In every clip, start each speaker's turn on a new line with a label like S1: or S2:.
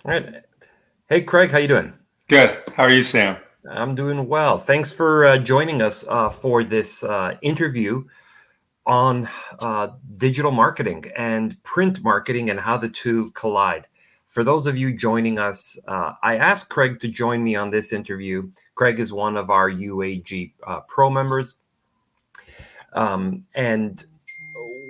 S1: All right. Hey, Craig, how you doing?
S2: Good. How are you, Sam?
S1: I'm doing well. Thanks for joining us for this interview on digital marketing and print marketing and how the two collide. For those of you joining us, I asked Craig to join me on this interview. Craig is one of our UAG Pro members, and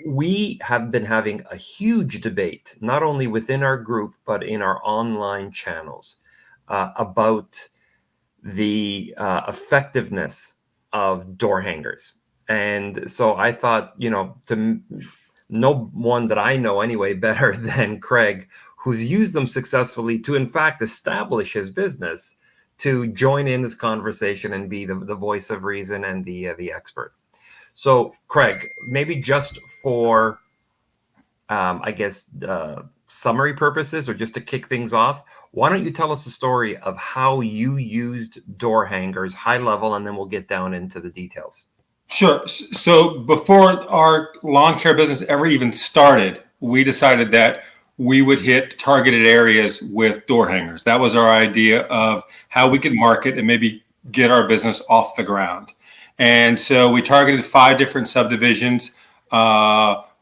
S1: we have been having a huge debate, not only within our group, but in our online channels about the effectiveness of door hangers. And so I thought, no one that I know anyway better than Craig, who's used them successfully to, in fact, establish his business, to join in this conversation and be the voice of reason and the expert. So, Craig, maybe just for summary purposes or just to kick things off, why don't you tell us the story of how you used door hangers, high level, and then we'll get down into the details.
S2: Sure. So before our lawn care business ever even started, we decided that we would hit targeted areas with door hangers. That was our idea of how we could market and maybe get our business off the ground. And so we targeted 5 different subdivisions.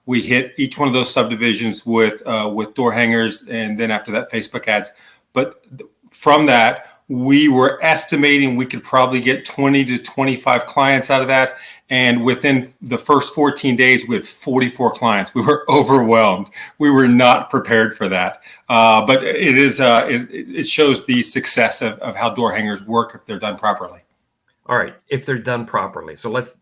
S2: We hit each one of those subdivisions with door hangers, and then after that, Facebook ads. But from that, we were estimating we could probably get 20 to 25 clients out of that. And within the first 14 days, we had 44 clients. We were overwhelmed. We were not prepared for that. But it shows the success of how door hangers work if they're done properly.
S1: All right, if they're done properly. So let's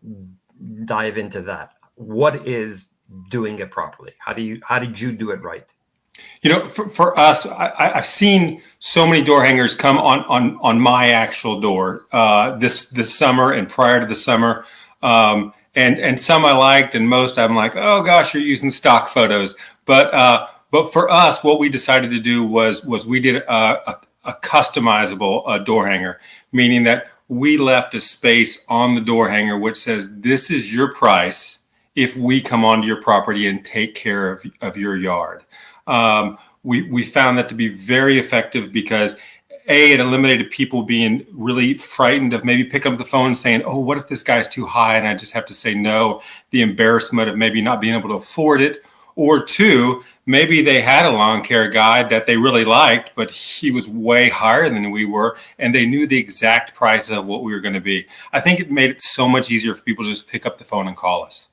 S1: dive into that. What is doing it properly? How did you do it right?
S2: For us, I've seen so many door hangers come on my actual door this summer and prior to the summer. And some I liked, and most I'm like, oh gosh, you're using stock photos. But for us, what we decided to do was we did a customizable door hanger, meaning that we left a space on the door hanger which says this is your price if we come onto your property and take care of your yard. We found that to be very effective because it eliminated people being really frightened of maybe picking up the phone and saying, oh, what if this guy's too high and I just have to say no, the embarrassment of maybe not being able to afford it. Or 2, maybe they had a lawn care guy that they really liked, but he was way higher than we were, and they knew the exact price of what we were going to be. I think it made it so much easier for people to just pick up the phone and call us.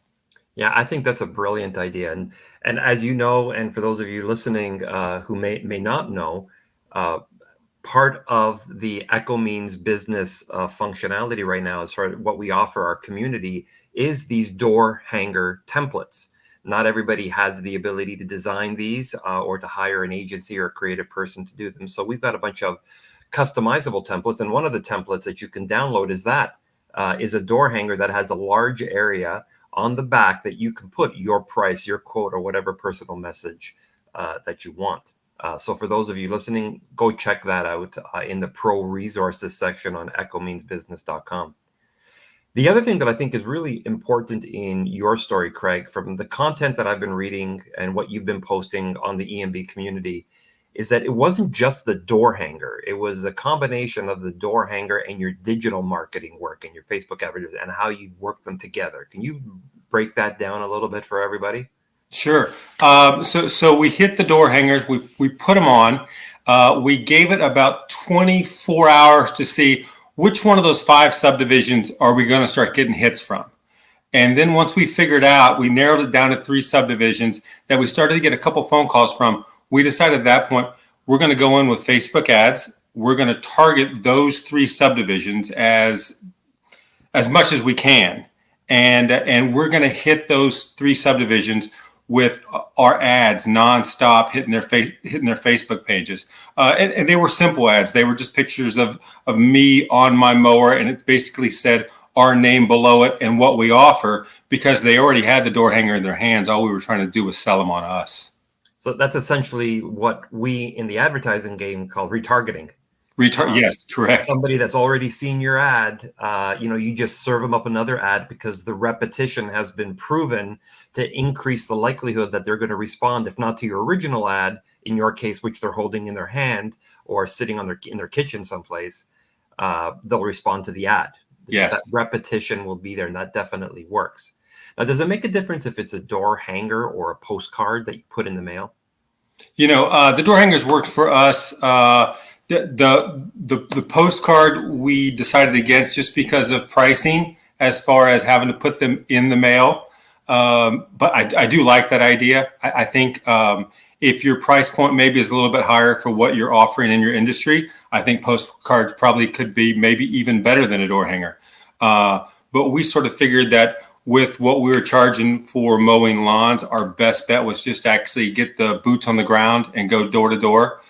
S1: Yeah, I think that's a brilliant idea. And as you know, and for those of you listening who may not know, uh, part of the Echo Means business functionality right now, as far as what we offer our community, is these door hanger templates. Not everybody has the ability to design these or to hire an agency or a creative person to do them. So we've got a bunch of customizable templates, and one of the templates that you can download is a door hanger that has a large area on the back that you can put your price, your quote, or whatever personal message that you want. So for those of you listening, go check that out in the pro resources section on echomeansbusiness.com. The other thing that I think is really important in your story, Craig, from the content that I've been reading and what you've been posting on the EMB community, is that it wasn't just the door hanger. It was a combination of the door hanger and your digital marketing work and your Facebook advertising and how you work them together. Can you break that down a little bit for everybody?
S2: Sure. So we hit the door hangers. We put them on. We gave it about 24 hours to see which one of those 5 subdivisions are we going to start getting hits from. And then once we figured out, we narrowed it down to 3 subdivisions that we started to get a couple phone calls from. We decided at that point, we're going to go in with Facebook ads. We're going to target those 3 subdivisions as much as we can. And we're going to hit those 3 subdivisions with our ads nonstop, hitting their Facebook pages, and they were simple ads. They were just pictures of me on my mower, and it basically said our name below it and what we offer, because they already had the door hanger in their hands. All we were trying to do was sell them on us.
S1: So that's essentially what we in the advertising game call retargeting.
S2: Yes, correct.
S1: Somebody that's already seen your ad, you just serve them up another ad because the repetition has been proven to increase the likelihood that they're going to respond, if not to your original ad, in your case, which they're holding in their hand or sitting in their kitchen someplace, they'll respond to the ad because that
S2: Yes.
S1: repetition will be there, and that definitely works. Now, does it make a difference if it's a door hanger or a postcard that you put in the mail?
S2: The door hangers worked for us. The postcard we decided against just because of pricing, as far as having to put them in the mail. But I do like that idea. I think if your price point maybe is a little bit higher for what you're offering in your industry, I think postcards probably could be maybe even better than a door hanger. But we sort of figured that with what we were charging for mowing lawns, our best bet was just actually get the boots on the ground and go door to door,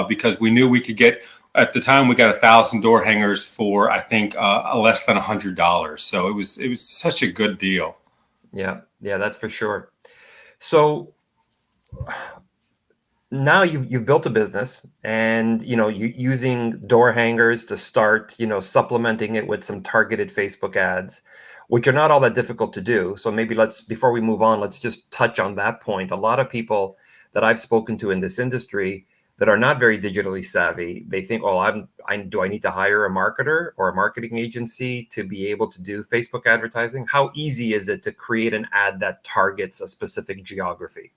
S2: because we knew we could get, at the time, we got 1,000 door hangers for, I think, less than $100. So it was such a good deal.
S1: Yeah, that's for sure. So now you've built a business, and you using door hangers to start, supplementing it with some targeted Facebook ads, which are not all that difficult to do. So maybe before we move on, let's just touch on that point. A lot of people that I've spoken to in this industry that are not very digitally savvy, they think, oh, do I need to hire a marketer or a marketing agency to be able to do Facebook advertising? How easy is it to create an ad that targets a specific geography?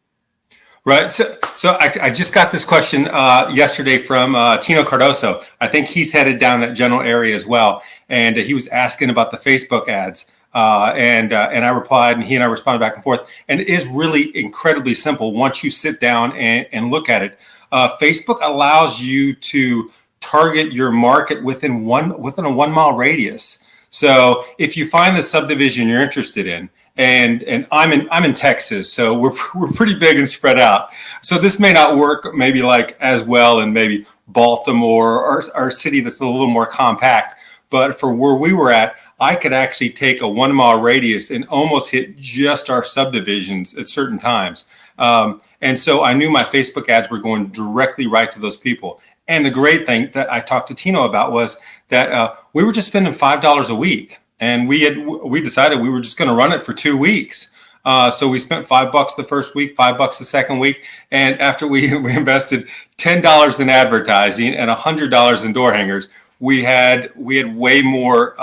S2: Right. So I just got this question yesterday from Tino Cardoso. I think he's headed down that general area as well. And he was asking about the Facebook ads. And I replied, and he and I responded back and forth. And it is really incredibly simple once you sit down and look at it. Facebook allows you to target your market within a 1 mile radius. So if you find the subdivision you're interested in, and I'm in Texas, so we're pretty big and spread out. So this may not work maybe like as well in maybe Baltimore or a city that's a little more compact. But for where we were at, I could actually take a 1 mile radius and almost hit just our subdivisions at certain times. And so I knew my Facebook ads were going directly right to those people. And the great thing that I talked to Tino about was that we were just spending $5 a week. And we decided we were just going to run it for 2 weeks. So we spent $5 the first week, $5 the second week. And after we invested $10 in advertising and $100 in door hangers, we had way more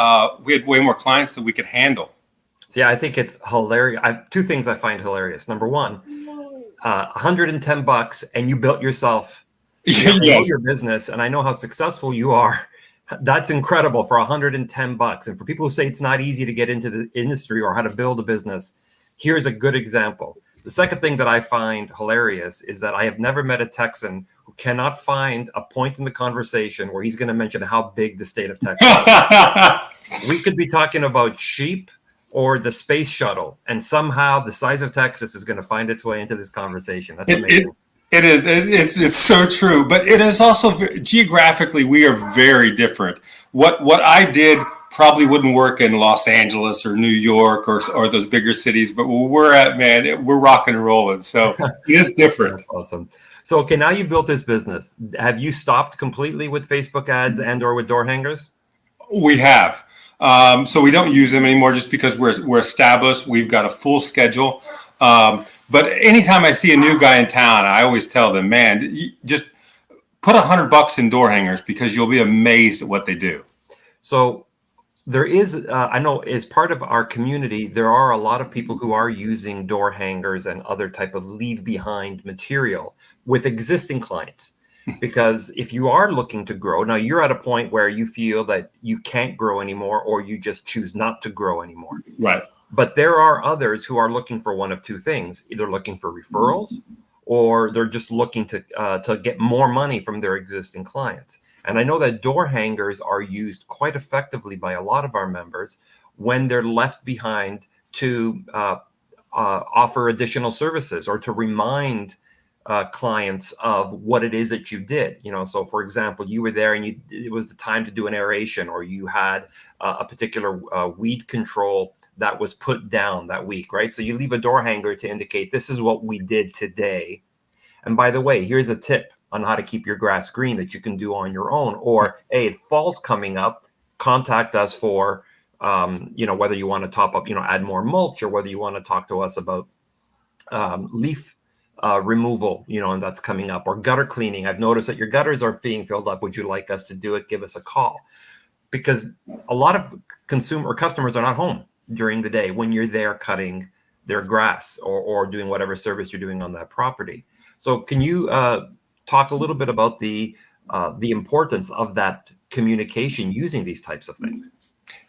S2: clients than we could handle.
S1: Yeah, I think it's hilarious. Two things I find hilarious. Number one, $110, and you built yourself. I know your business, and I know how successful you are. That's incredible for $110. And for people who say it's not easy to get into the industry or how to build a business, here's a good example. The second thing that I find hilarious is that I have never met a Texan who cannot find a point in the conversation where he's going to mention how big the state of Texas is. We could be talking about sheep or the space shuttle, and somehow the size of Texas is going to find its way into this conversation. That's amazing.
S2: It is. It's so true, but it is also geographically we are very different. What I did probably wouldn't work in Los Angeles or New York or those bigger cities, but where we're at, man, we're rocking and rolling. So it is different.
S1: That's awesome. So okay, now you've built this business. Have you stopped completely with Facebook ads and/or with door hangers?
S2: We have. So we don't use them anymore just because we're established. We've got a full schedule. But anytime I see a new guy in town, I always tell them, man, you just put $100 in door hangers because you'll be amazed at what they do.
S1: So there is, I know as part of our community, there are a lot of people who are using door hangers and other type of leave behind material with existing clients. Because if you are looking to grow, now you're at a point where you feel that you can't grow anymore, or you just choose not to grow anymore.
S2: Right.
S1: But there are others who are looking for one of two things: either looking for referrals, or they're just looking to get more money from their existing clients. And I know that door hangers are used quite effectively by a lot of our members when they're left behind to offer additional services or to remind clients of what it is that you did. So for example, you were there and it was the time to do an aeration, or you had a particular weed control that was put down that week, right? So you leave a door hanger to indicate this is what we did today. And by the way, here's a tip. on how to keep your grass green that you can do on your own. Or, hey, fall's coming up, contact us for, whether you want to top up, add more mulch, or whether you want to talk to us about leaf removal, and that's coming up, or gutter cleaning. I've noticed that your gutters are being filled up. Would you like us to do it? Give us a call. Because a lot of customers are not home during the day when you're there cutting their grass or doing whatever service you're doing on that property. So can you talk a little bit about the importance of that communication using these types of things?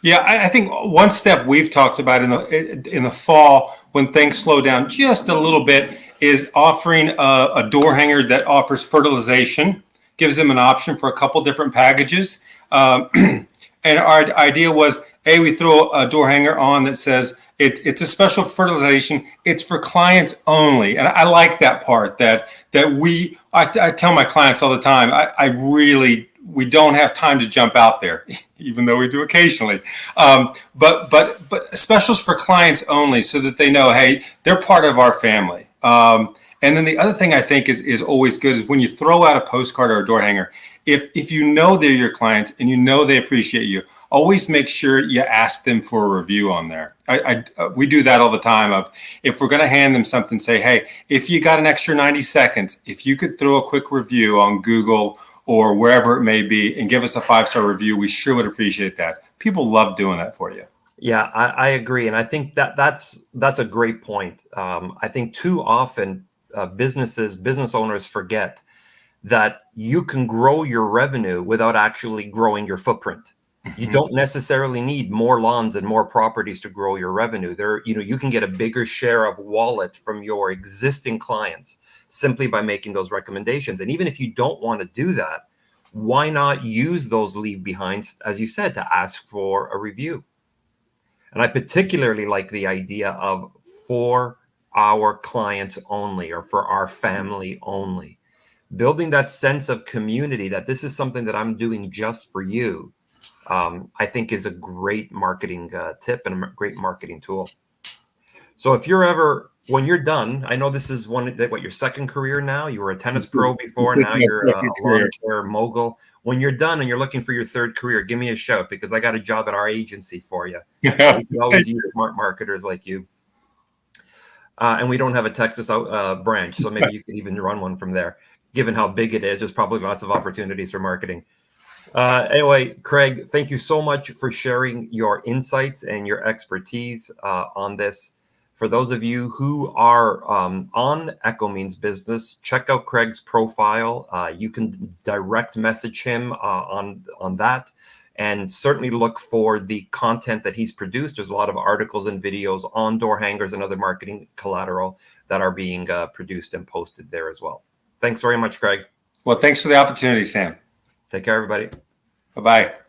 S2: Yeah, I think one step we've talked about in the fall when things slow down just a little bit is offering a door hanger that offers fertilization, gives them an option for a couple different packages. And our idea was, we throw a door hanger on that says it's a special fertilization. It's for clients only, and I like that part. I tell my clients all the time, we don't have time to jump out there, even though we do occasionally. But specials for clients only, so that they know, hey, they're part of our family. And then the other thing I think is always good is when you throw out a postcard or a door hanger, if you know they're your clients and you know they appreciate you, always make sure you ask them for a review on there. We do that all the time. If we're going to hand them something, say, hey, if you got an extra 90 seconds, if you could throw a quick review on Google or wherever it may be and give us a 5-star review, we sure would appreciate that. People love doing that for you.
S1: Yeah, I agree. And I think that's a great point. I think too often business owners forget that you can grow your revenue without actually growing your footprint. You don't necessarily need more lawns and more properties to grow your revenue. You can get a bigger share of wallet from your existing clients simply by making those recommendations. And even if you don't want to do that, why not use those leave behinds, as you said, to ask for a review? And I particularly like the idea of for our clients only, or for our family only. Building that sense of community, that this is something that I'm doing just for you, I think is a great marketing tip and a great marketing tool. So if you're ever, when you're done, I know this is your second career now. You were a tennis pro before, now you're a lawn care mogul. When you're done and you're looking for your third career, give me a shout, because I got a job at our agency for you. We could always use smart marketers like you. And we don't have a Texas branch, so maybe you could even run one from there. Given how big it is, there's probably lots of opportunities for marketing. Anyway, Craig, thank you so much for sharing your insights and your expertise on this. For those of you who are on Echo Means Business, check out Craig's profile. You can direct message him on that, and certainly look for the content that he's produced. There's a lot of articles and videos on door hangers and other marketing collateral that are being produced and posted there as well. Thanks very much, Craig.
S2: Well, thanks for the opportunity, Sam.
S1: Take care, everybody.
S2: Bye-bye.